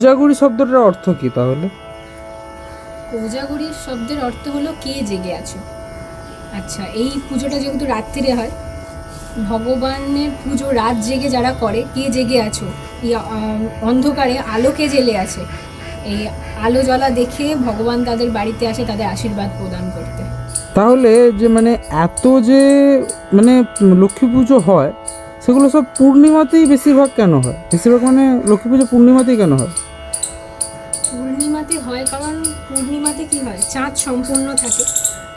কোজাগরি শব্দটার অর্থ কি তাহলে? কোজাগরি শব্দের অর্থ হলো কে জেগে আছো। আচ্ছা, এই পুজোটা যেহেতু রাত্রিরে হয়, ভগবানের পুজো রাত জেগে যারা করে, কে জেগে আছো, এই অন্ধকারে আলো কে জেলে আছে, এই আলো জ্বলা দেখে ভগবান তাদের বাড়িতে আসে তাদের আশীর্বাদ প্রদান করতে। তাহলে যে মানে এত যে মানে লক্ষ্মী পুজো হয়, সেগুলো সব পূর্ণিমাতেই বেশিরভাগ কেন হয়? বেশিরভাগ মানে লক্ষ্মী পুজো পূর্ণিমাতেই কেন হয়? পূর্ণিমাতে হয় কারণ পূর্ণিমাতে কি হয়, চাঁদ সম্পূর্ণ থাকে,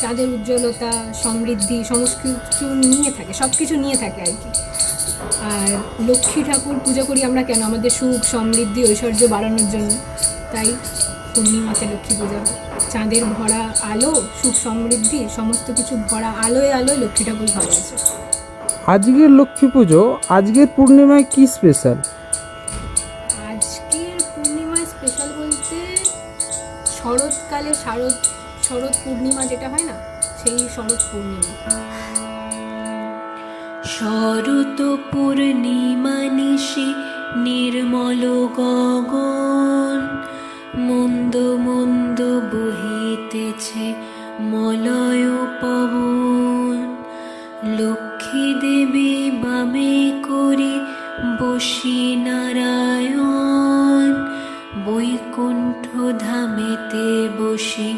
চাঁদের উজ্জ্বলতা সমৃদ্ধি সমস্ত কিছু নিয়ে থাকে, সব কিছু নিয়ে থাকে আর কি। আর লক্ষ্মী ঠাকুর পুজো করি আমরা কেন, আমাদের সুখ সমৃদ্ধি ঐশ্বর্য বাড়ানোর জন্য। তাই পূর্ণিমাতে লক্ষ্মী পুজো হয়। চাঁদের ভরা আলো, সুখ সমৃদ্ধি সমস্ত কিছু ভরা আলোয় আলোয় লক্ষ্মী ঠাকুর ঘরে আছে। আজকের লক্ষ্মী পুজো, আজকের পূর্ণিমায় কি স্পেশাল? আজকের পূর্ণিমায় স্পেশাল বলতে শরৎকালে শরৎ পূর্ণিমা যেটা হয় না, সেই শরৎ পূর্ণিমা। শরৎ পূর্ণিমা নিশি নির্মল গগন, মন্দ মন্দ বহিতেছে মলয় পবন। লক্ষ্মী দেবী বামে করে বসি নারায়ণ, বৈকুণ্ঠ ধামেতে বসি